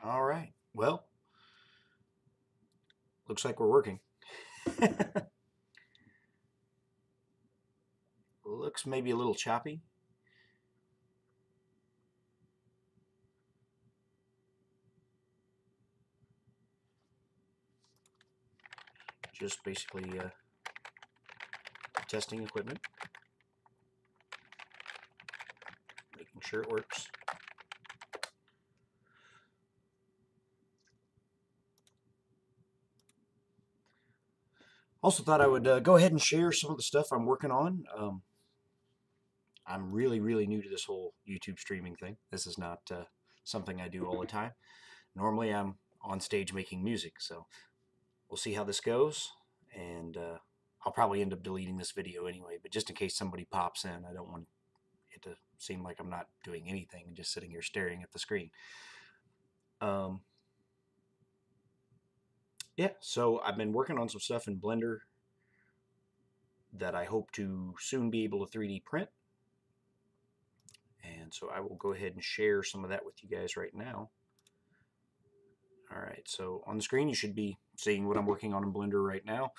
All right. Well, looks like we're working. Looks maybe a little choppy. Just basically testing equipment, making sure it works. Also thought I would go ahead and share some of the stuff I'm working on. I'm really new to this whole YouTube streaming thing. This is not something I do all the time. Normally I'm on stage making music, so we'll see how this goes. And I'll probably end up deleting this video anyway, but just in case somebody pops in, I don't want it to seem like I'm not doing anything and just sitting here staring at the screen. Um, yeah, so I've been working on some stuff in Blender that I hope to soon be able to 3D print. And so I will go ahead and share some of that with you guys right now. All right, so on the screen you should be seeing what I'm working on in Blender right now.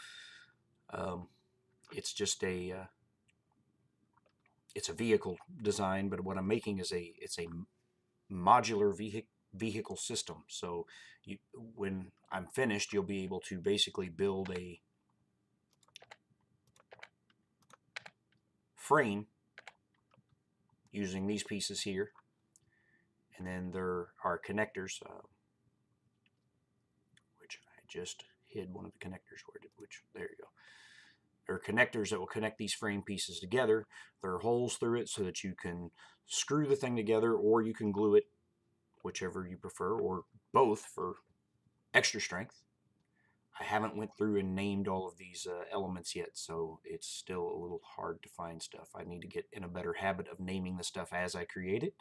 It's just it's a vehicle design, but what I'm making is it's a modular vehicle system. So when I'm finished, you'll be able to basically build a frame using these pieces here, and then there are connectors, which I just hid one of the connectors. There you go. There are connectors that will connect these frame pieces together. There are holes through it so that you can screw the thing together, or you can glue it, whichever you prefer, or both for extra strength. I haven't went through and named all of these elements yet, so it's still a little hard to find stuff. I need to get in a better habit of naming the stuff as I create it.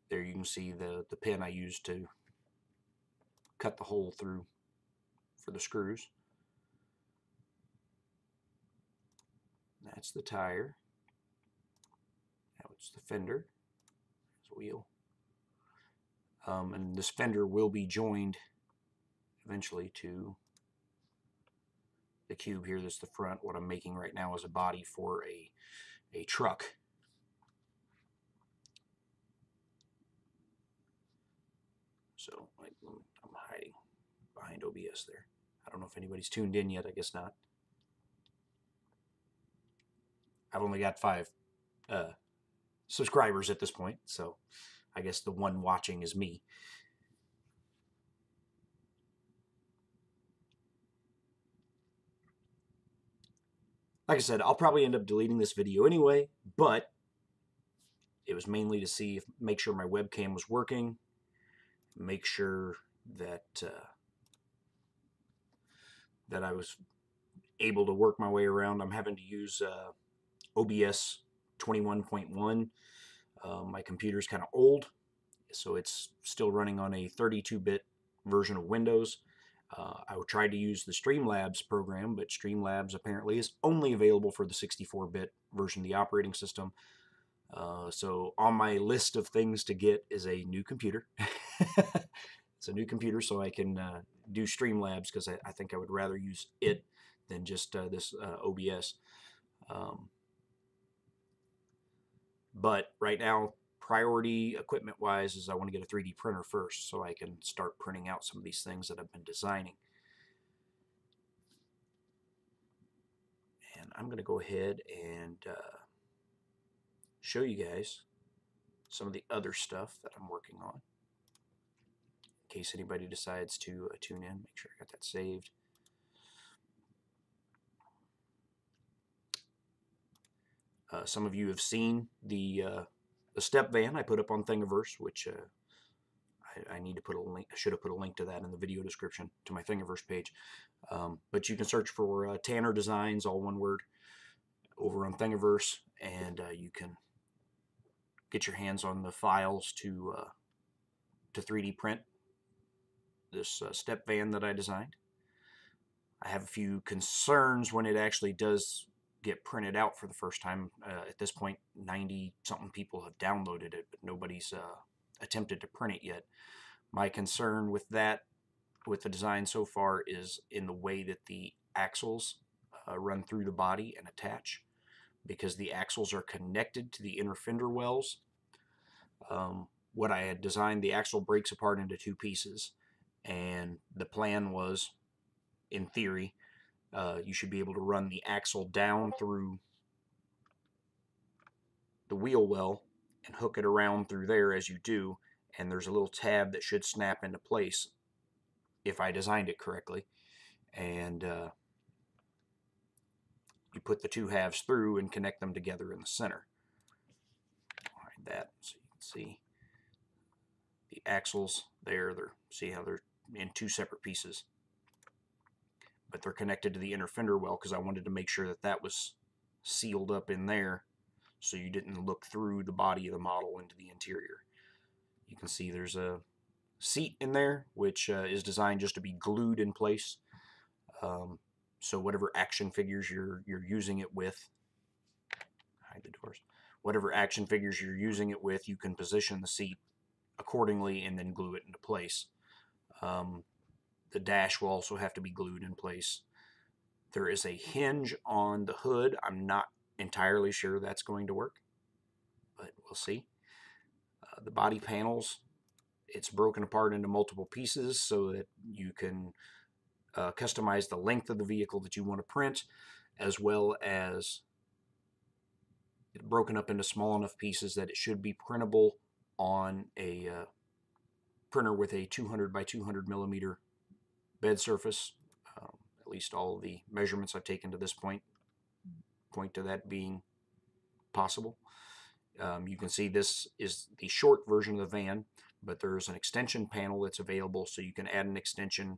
There you can see the pin I used to cut the hole through for the screws. That's the tire. Now it's the fender. There's a wheel. And this fender will be joined eventually to the cube here. That's the front. What I'm making right now is a body for a truck. So I'm hiding behind OBS there. I don't know if anybody's tuned in yet. I guess not. I've only got 5 subscribers at this point, so I guess the one watching is me. Like I said, I'll probably end up deleting this video anyway, but it was mainly to make sure my webcam was working, make sure that that I was able to work my way around. I'm having to use OBS 21.1. My computer's kind of old, so it's still running on a 32-bit version of Windows. I tried to use the Streamlabs program, but Streamlabs apparently is only available for the 64-bit version of the operating system. So on my list of things to get is a new computer. It's a new computer so I can do Streamlabs, because I think I would rather use it than just this OBS. But right now, priority equipment-wise is I want to get a 3D printer first so I can start printing out some of these things that I've been designing. And I'm going to go ahead and show you guys some of the other stuff that I'm working on, in case anybody decides to tune in. Make sure I got that saved. Some of you have seen the step van I put up on Thingiverse, which I need to put a link. I should have put a link to that in the video description to my Thingiverse page. But you can search for Tanner Designs, all one word, over on Thingiverse, and you can get your hands on the files to 3D print this step van that I designed. I have a few concerns when it actually does get printed out for the first time. At this point, 90-something people have downloaded it, but nobody's attempted to print it yet. My concern with that, with the design so far, is in the way that the axles run through the body and attach, because the axles are connected to the inner fender wells. What I had designed, the axle breaks apart into two pieces, and the plan was, in theory, you should be able to run the axle down through the wheel well and hook it around through there as you do, and there's a little tab that should snap into place if I designed it correctly, and you put the two halves through and connect them together in the center. Hide that so you can see the axles there. See how they're in two separate pieces, but they're connected to the inner fender well because I wanted to make sure that that was sealed up in there so you didn't look through the body of the model into the interior. You can see there's a seat in there which is designed just to be glued in place. So whatever action figures you're using it with, hide the doors, whatever action figures you're using it with, you can position the seat accordingly and then glue it into place. The dash will also have to be glued in place. There is a hinge on the hood. I'm not entirely sure that's going to work, but we'll see. The body panels, it's broken apart into multiple pieces so that you can customize the length of the vehicle that you want to print, as well as it's broken up into small enough pieces that it should be printable on a printer with a 200 by 200 millimeter bed surface. At least all of the measurements I've taken to this point point to that being possible. You can see this is the short version of the van, but there's an extension panel that's available, so you can add an extension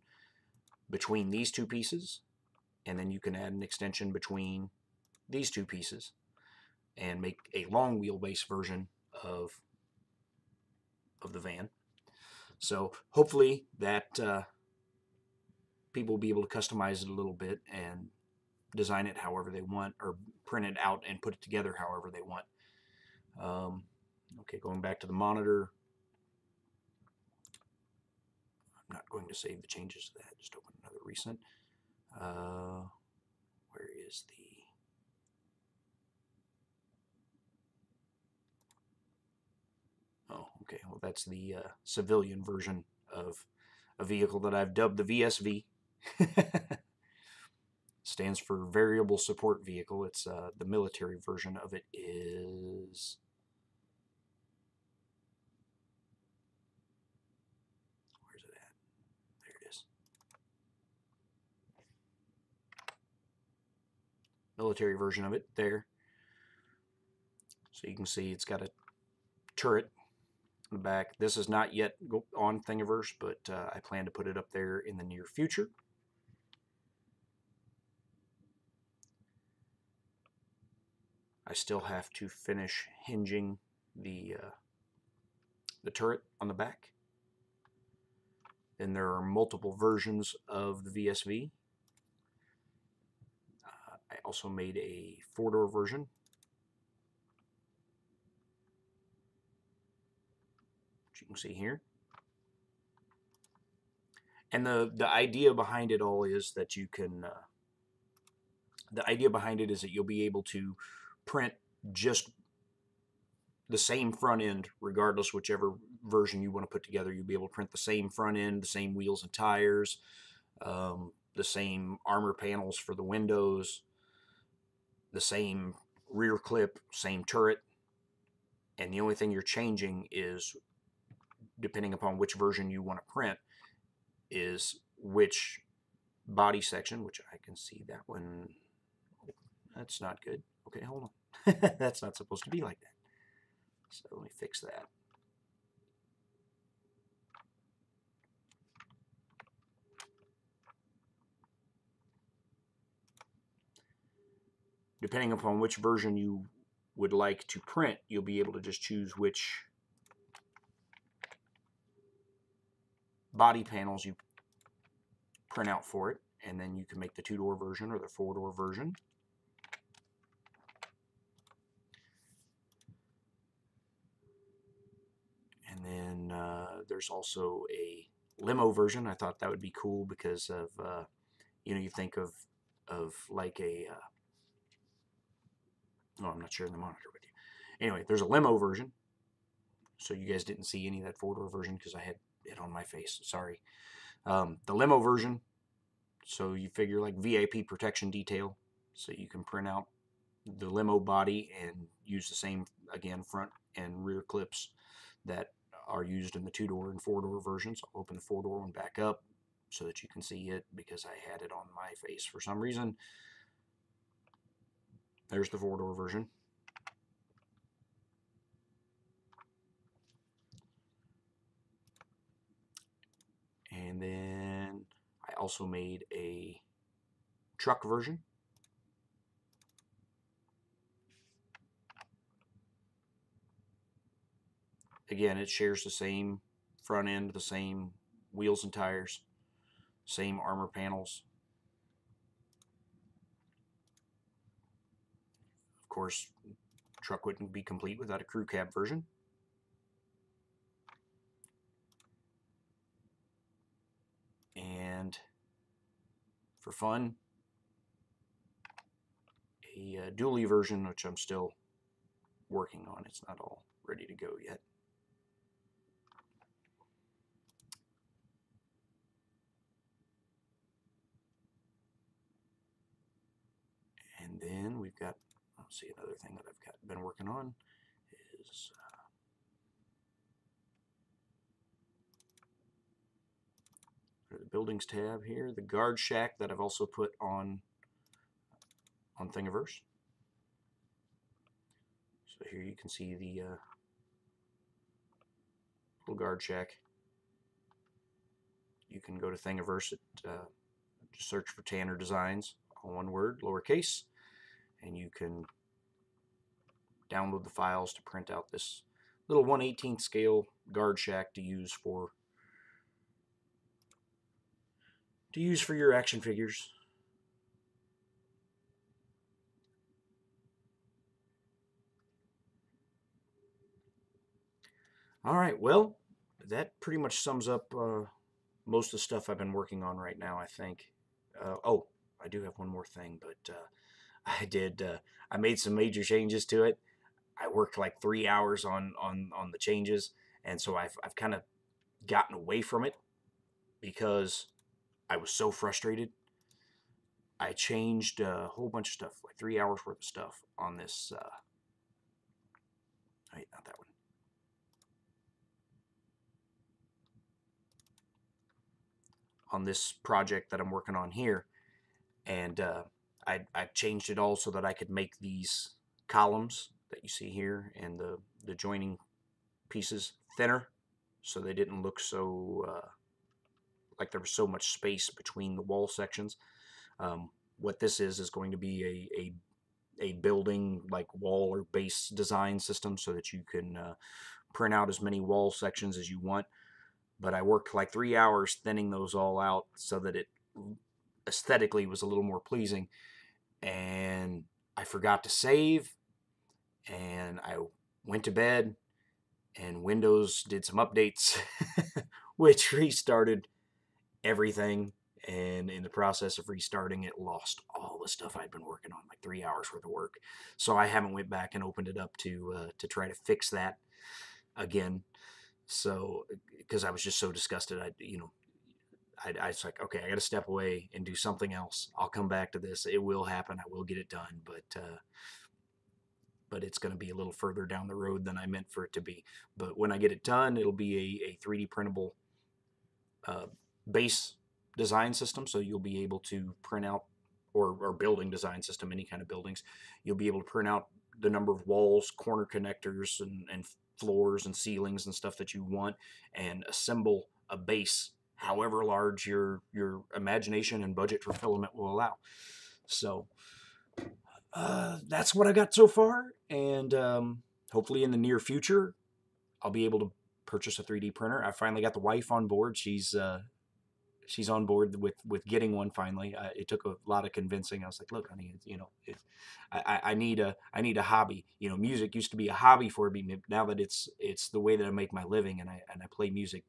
between these two pieces, and then you can add an extension between these two pieces and make a long wheelbase version of the van. So hopefully that people will be able to customize it a little bit and design it however they want, or print it out and put it together however they want. Okay, going back to the monitor, I'm not going to save the changes to that, just open another recent. Where is the... Oh, okay, well that's the civilian version of a vehicle that I've dubbed the VSV. Stands for Variable Support Vehicle. It's the military version of it is... Where's it at? There it is. Military version of it there. So you can see it's got a turret in the back. This is not yet on Thingiverse, but I plan to put it up there in the near future. I still have to finish hinging the turret on the back. Then there are multiple versions of the VSV. I also made a 4-door version, which you can see here. And the idea behind it all is that you can, the idea behind it is that you'll be able to print just the same front end, regardless whichever version you want to put together. You'll be able to print the same front end, the same wheels and tires, the same armor panels for the windows, the same rear clip, same turret, and the only thing you're changing is, depending upon which version you want to print, is which body section, which I can see that one. That's not good. Okay, hold on. That's not supposed to be like that. So let me fix that. Depending upon which version you would like to print, you'll be able to just choose which body panels you print out for it, and then you can make the 2-door version or the 4-door version. there's also a limo version. I thought that would be cool because of, you think of like a, oh, I'm not sharing the monitor with you. Anyway, there's a limo version. So you guys didn't see any of that four-door version because I had it on my face. Sorry. The limo version, so you figure like VIP protection detail. So you can print out the limo body and use the same, again, front and rear clips that are used in the two-door and four-door versions. I'll open the four-door one back up so that you can see it because I had it on my face for some reason. There's the four-door version. And then I also made a truck version. Again, it shares the same front end, the same wheels and tires, same armor panels. Of course, truck wouldn't be complete without a crew cab version. And for fun, a dually version, which I'm still working on. It's not all ready to go yet. And then we've got, let's see, another thing that I've been working on is the buildings tab here, the guard shack that I've also put on Thingiverse. So here you can see the little guard shack. You can go to Thingiverse, just search for Tanner Designs, all one word, lowercase, and you can download the files to print out this little 1/18 scale guard shack to use for your action figures. All right, well, that pretty much sums up most of the stuff I've been working on right now, I think. Oh, I do have one more thing, but I made some major changes to it. I worked like 3 hours on the changes, and so I've kind of gotten away from it because I was so frustrated. I changed a whole bunch of stuff, like 3 hours worth of stuff on this. Wait, not that one. On this project that I'm working on here, and I changed it all so that I could make these columns that you see here and the joining pieces thinner, so they didn't look so like there was so much space between the wall sections. What this is going to be a building like wall or base design system so that you can print out as many wall sections as you want. But I worked like 3 hours thinning those all out so that it aesthetically was a little more pleasing. And I forgot to save, and I went to bed, and Windows did some updates, which restarted everything. And in the process of restarting it, lost all the stuff I'd been working on, like 3 hours worth of work. So I haven't went back and opened it up to try to fix that again. So because I was just so disgusted, I was like, okay, I got to step away and do something else. I'll come back to this. It will happen. I will get it done, but it's going to be a little further down the road than I meant for it to be. But when I get it done, it'll be a 3D printable base design system, so you'll be able to print out, or building design system, any kind of buildings, you'll be able to print out the number of walls, corner connectors, and floors and ceilings and stuff that you want, and assemble a base however large your imagination and budget for filament will allow. So that's what I got so far, and hopefully in the near future I'll be able to purchase a 3D printer. I finally got the wife on board. She's she's on board with getting one finally. It took a lot of convincing. I was like, look, honey, I need a hobby. Music used to be a hobby for me. Now that it's the way that I make my living, and I play music,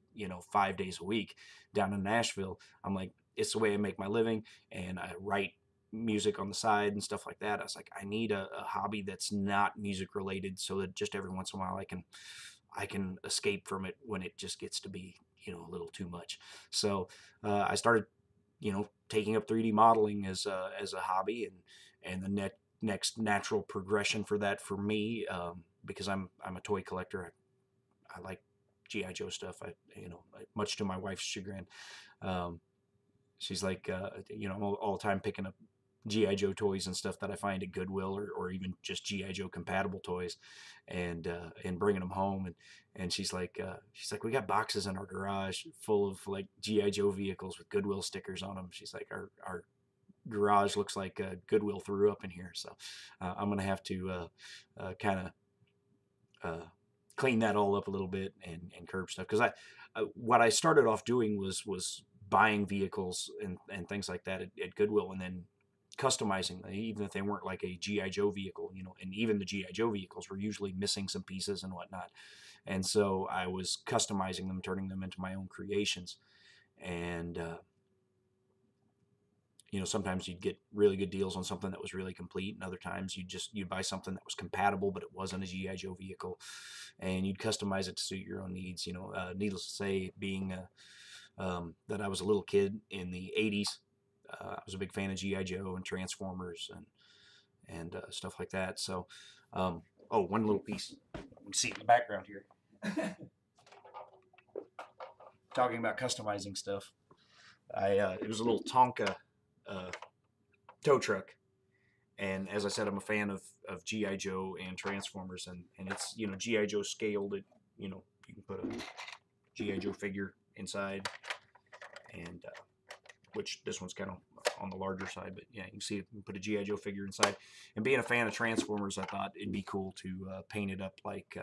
5 days a week down in Nashville. I'm like, it's the way I make my living, and I write music on the side and stuff like that. I was like, I need a hobby that's not music related, so that just every once in a while I can escape from it when it just gets to be a little too much. So I started taking up 3D modeling as a hobby, and the next natural progression for that for me, because I'm a toy collector. I like GI Joe stuff. Much to my wife's chagrin. Um, she's like, I'm all the time picking up GI Joe toys and stuff that I find at Goodwill, or even just GI Joe compatible toys, and bringing them home. And she's like, we got boxes in our garage full of like GI Joe vehicles with Goodwill stickers on them. She's like, our garage looks like Goodwill threw up in here. So I'm gonna have to kind of clean that all up a little bit, and curb stuff, because what I started off doing was buying vehicles and things like that at Goodwill, and then customizing them, even if they weren't like a GI Joe vehicle, and even the GI Joe vehicles were usually missing some pieces and whatnot, and so I was customizing them, turning them into my own creations. And sometimes you'd get really good deals on something that was really complete, and other times you'd buy something that was compatible, but it wasn't a GI Joe vehicle, and you'd customize it to suit your own needs. Needless to say, being that I was a little kid in the '80s, I was a big fan of GI Joe and Transformers and stuff like that. So, one little piece you can see in the background here, talking about customizing stuff. It was a little Tonka uh, tow truck. And as I said, I'm a fan of GI Joe and Transformers, and it's GI Joe scaled. You can put a GI Joe figure inside, and which this one's kind of on the larger side, but yeah, you can see it, you can put a GI Joe figure inside. And being a fan of Transformers, I thought it'd be cool to paint it up like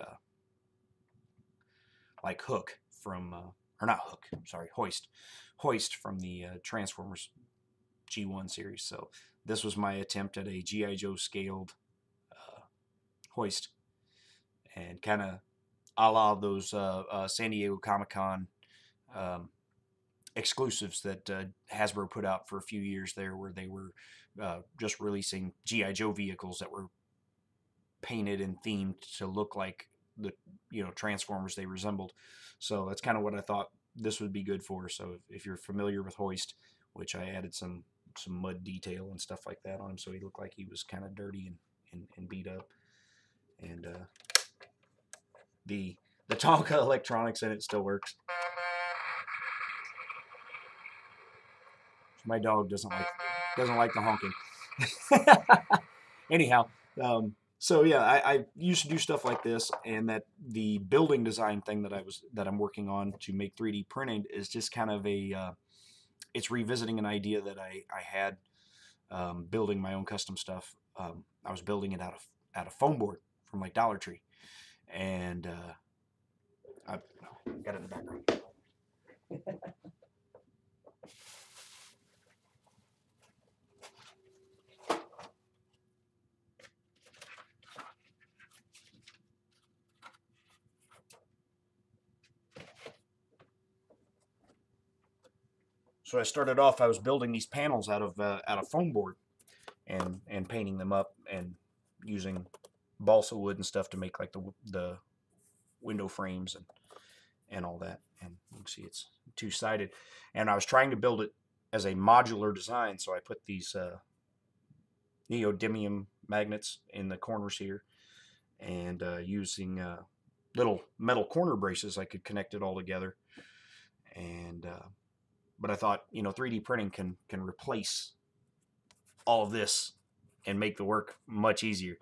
Hook from or not Hook, sorry, Hoist from the Transformers G1 series. So this was my attempt at a GI Joe scaled Hoist, and kind of a la those San Diego Comic-Con exclusives that Hasbro put out for a few years there, where they were just releasing GI Joe vehicles that were painted and themed to look like the Transformers they resembled. So that's kind of what I thought this would be good for. So if you're familiar with Hoist, which I added some mud detail and stuff like that on him, so he looked like he was kind of dirty and beat up. And the Tonka electronics in it still works. My dog doesn't like the honking. Anyhow, so yeah, I used to do stuff like this, and that the building design thing that I'm working on to make 3D printed is just kind of it's revisiting an idea that I had, building my own custom stuff. I was building it out of foam board from like Dollar Tree, and I got it in the background. So I started off, I was building these panels out of foam board, and painting them up, and using balsa wood and stuff to make like the window frames and all that. And you can see it's two-sided. And I was trying to build it as a modular design, so I put these neodymium magnets in the corners here, and using little metal corner braces, I could connect it all together. And but I thought, 3D printing can replace all of this and make the work much easier,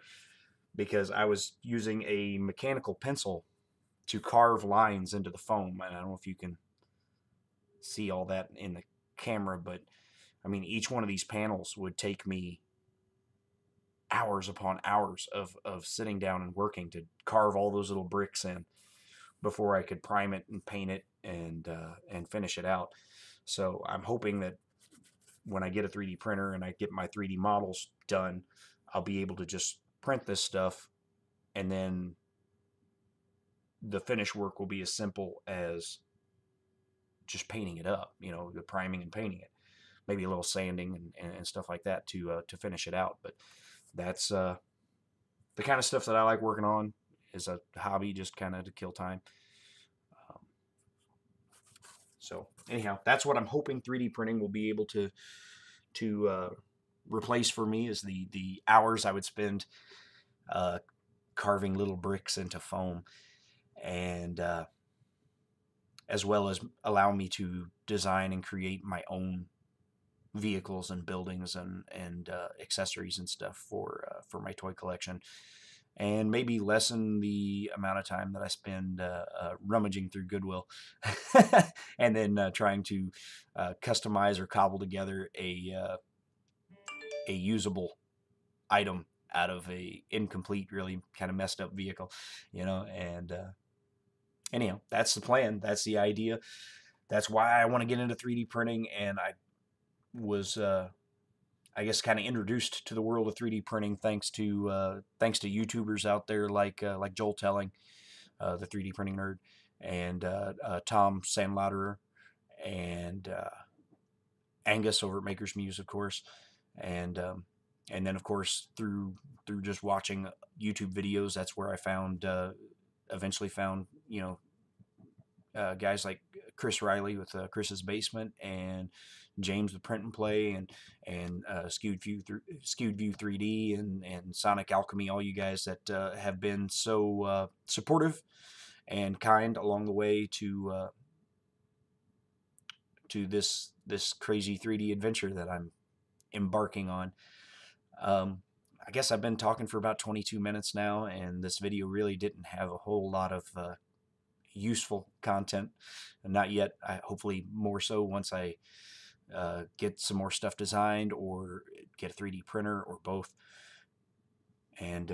because I was using a mechanical pencil to carve lines into the foam. And I don't know if you can see all that in the camera, but I mean, each one of these panels would take me hours upon hours of sitting down and working to carve all those little bricks in before I could prime it and paint it and finish it out. So I'm hoping that when I get a 3D printer and I get my 3D models done, I'll be able to just print this stuff, and then the finished work will be as simple as just painting it up, the priming and painting it, maybe a little sanding and stuff like that to finish it out. But that's the kind of stuff that I like working on as a hobby, just kind of to kill time. Um, so anyhow, that's what I'm hoping 3D printing will be able to replace for me, is the hours I would spend carving little bricks into foam, and as well as allow me to design and create my own vehicles and buildings and accessories and stuff for my toy collection, and maybe lessen the amount of time that I spend rummaging through Goodwill and then trying to customize or cobble together a usable item out of a incomplete, really kind of messed up vehicle, and anyhow, that's the plan. That's the idea. That's why I want to get into 3D printing, and I was I guess kind of introduced to the world of 3D printing thanks to YouTubers out there like Joel Telling, the 3D printing nerd, and Tom Sandlauderer, and Angus over at Maker's Muse, of course, and then of course through just watching YouTube videos, that's where I eventually found guys like Chris Riley with Chris's Basement, and James with Print and Play, and Skewed View 3D, and Sonic Alchemy, all you guys that have been so supportive and kind along the way to this crazy 3D adventure that I'm embarking on. I guess I've been talking for about 22 minutes now, and this video really didn't have a whole lot of useful content, and not yet. Hopefully more so once I get some more stuff designed, or get a 3D printer, or both. And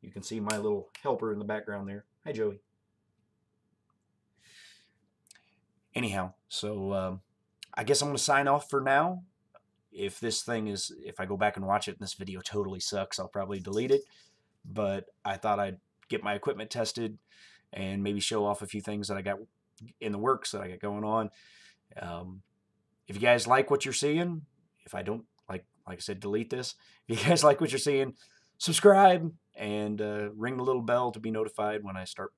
you can see my little helper in the background there. Hi, Joey. Anyhow, so I guess I'm going to sign off for now. If I go back and watch it and this video totally sucks, I'll probably delete it. But I thought I'd get my equipment tested and maybe show off a few things that I got in the works, that I got going on. If you guys like what you're seeing, if I don't, like I said, delete this. If you guys like what you're seeing, subscribe and ring the little bell to be notified when I start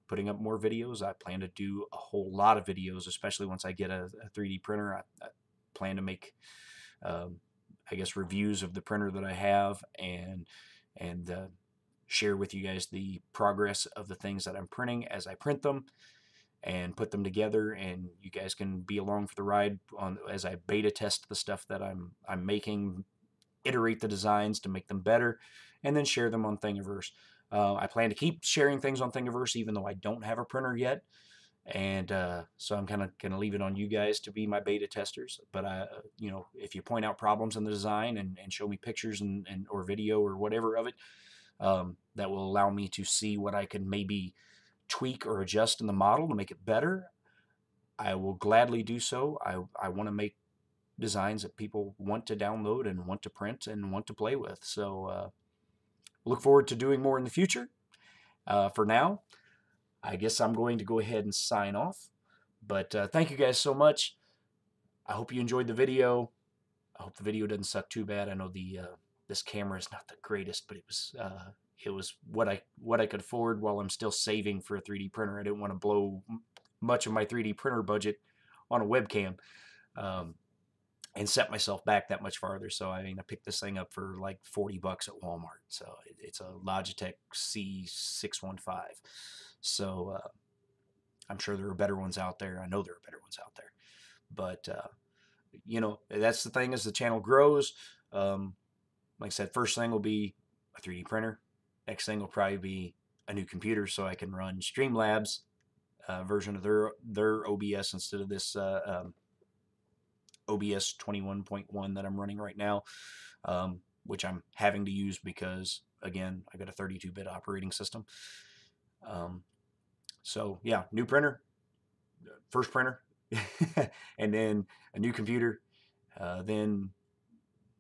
putting up more videos. I plan to do a whole lot of videos, especially once I get a 3D printer. I plan to make, I guess, reviews of the printer that I have, and share with you guys the progress of the things that I'm printing as I print them and put them together, and you guys can be along for the ride as I beta test the stuff that I'm making, iterate the designs to make them better, and then share them on Thingiverse. I plan to keep sharing things on Thingiverse even though I don't have a printer yet, and so I'm kind of going to leave it on you guys to be my beta testers. But if you point out problems in the design and show me pictures and or video or whatever of it, that will allow me to see what I can maybe tweak or adjust in the model to make it better, I will gladly do so. I want to make designs that people want to download and want to print and want to play with. So look forward to doing more in the future. For now, I guess I'm going to go ahead and sign off. But thank you guys so much. I hope you enjoyed the video. I hope the video doesn't suck too bad. I know this camera is not the greatest, but it was what I could afford while I'm still saving for a 3D printer. I didn't want to blow much of my 3D printer budget on a webcam and set myself back that much farther. So I picked this thing up for like $40 at Walmart. So it's a Logitech C615. So I'm sure there are better ones out there. I know there are better ones out there. But that's the thing, as the channel grows. Like I said, first thing will be a 3D printer. Next thing will probably be a new computer so I can run Streamlabs version of their OBS instead of this OBS 21.1 that I'm running right now, which I'm having to use because, again, I got a 32-bit operating system. So yeah, new printer, first printer, and then a new computer, then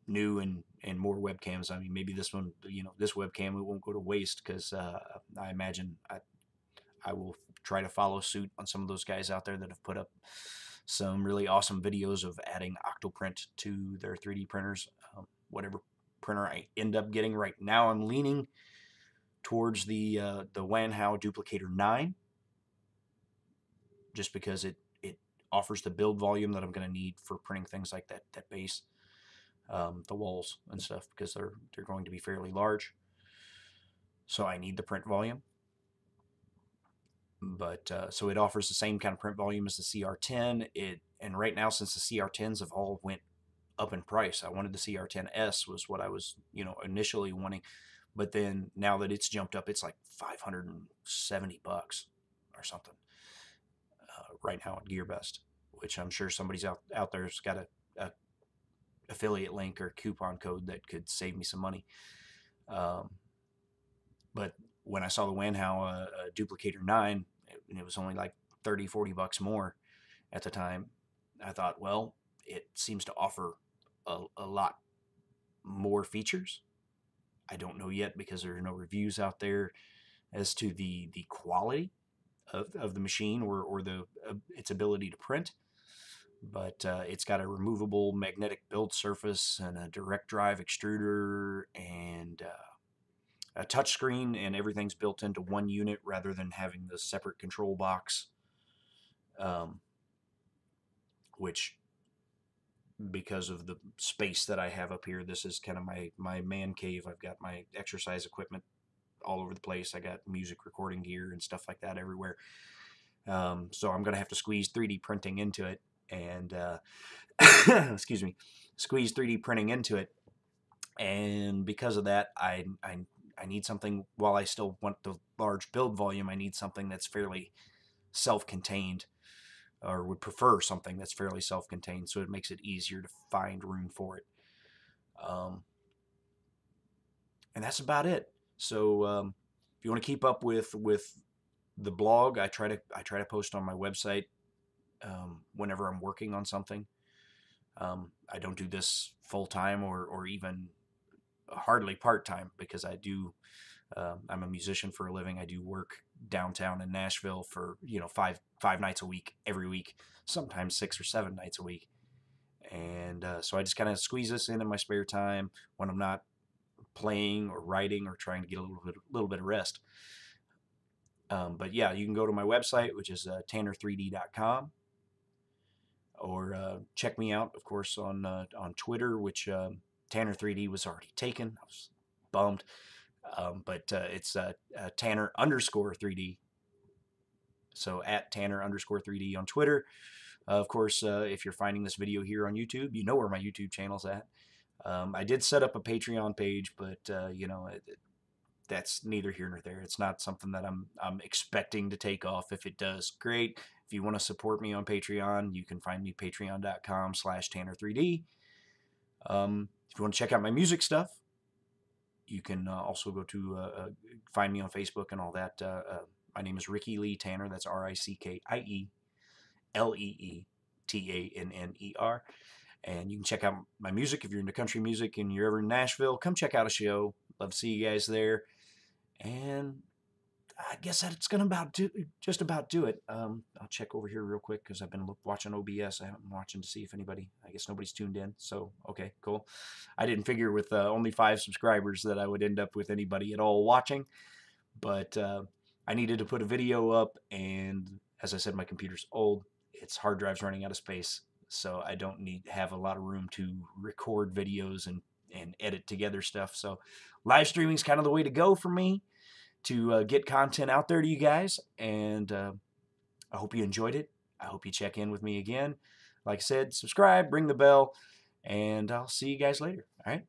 new and more webcams. I mean, maybe this one, this webcam, it won't go to waste, because I imagine I will try to follow suit on some of those guys out there that have put up some really awesome videos of adding Octoprint to their 3D printers. Whatever printer I end up getting right now, I'm leaning towards the Wanhao Duplicator 9, just because it offers the build volume that I'm going to need for printing things like that base, the walls and stuff, because they're going to be fairly large. So I need the print volume. But so it offers the same kind of print volume as the CR10. And right now, since the CR10s have all went up in price, I wanted the CR10S was what I was initially wanting, but then now that it's jumped up, it's like $570 or something right now at GearBest, which I'm sure somebody's out there's got a affiliate link or coupon code that could save me some money. But when I saw the Wanhao Duplicator 9, and it was only like $30-$40 more at the time, I thought, well, it seems to offer a lot more features. I don't know yet, because there are no reviews out there as to the quality of the machine or its ability to print. But it's got a removable magnetic build surface and a direct drive extruder and a touchscreen, and everything's built into one unit rather than having the separate control box, which, because of the space that I have up here, this is kind of my man cave. I've got my exercise equipment all over the place. I got music recording gear and stuff like that everywhere. So I'm going to have to squeeze 3D printing into it, and excuse me, squeeze 3D printing into it. And because of that, I need something, while I still want the large build volume, I need something that's fairly self-contained, or would prefer something that's fairly self-contained, so it makes it easier to find room for it. And that's about it. So if you want to keep up with the blog, I try to post on my website whenever I'm working on something. I don't do this full-time or even hardly part-time, because I do I'm a musician for a living. I do work downtown in Nashville for five nights a week, every week, sometimes 6 or 7 nights a week. And so I just kind of squeeze this in my spare time when I'm not playing or writing or trying to get a little bit of rest. But yeah, you can go to my website, which is Tanner3D.com, or check me out, of course, on Twitter, which Tanner3D was already taken. I was bummed. But it's Tanner_3D. So at Tanner_3D on Twitter. Of course, if you're finding this video here on YouTube, you know where my YouTube channel's at. I did set up a Patreon page, but that's neither here nor there. It's not something that I'm expecting to take off. If it does, great. If you want to support me on Patreon, you can find me patreon.com/Tanner3D. If you want to check out my music stuff, you can also go to find me on Facebook and all that. My name is Ricky Lee Tanner. That's RickieLeeTanner. And you can check out my music if you're into country music and you're ever in Nashville. Come check out a show. Love to see you guys there. And I guess that's going to just about do it. I'll check over here real quick, because I've been watching OBS. I haven't been watching to see if I guess nobody's tuned in. So, okay, cool. I didn't figure with only 5 subscribers that I would end up with anybody at all watching. But I needed to put a video up, and as I said, my computer's old. Its hard drive's running out of space, so I don't have a lot of room to record videos and edit together stuff. So live streaming is kind of the way to go for me, to get content out there to you guys. And I hope you enjoyed it. I hope you check in with me again. Like I said, subscribe, ring the bell, and I'll see you guys later. All right.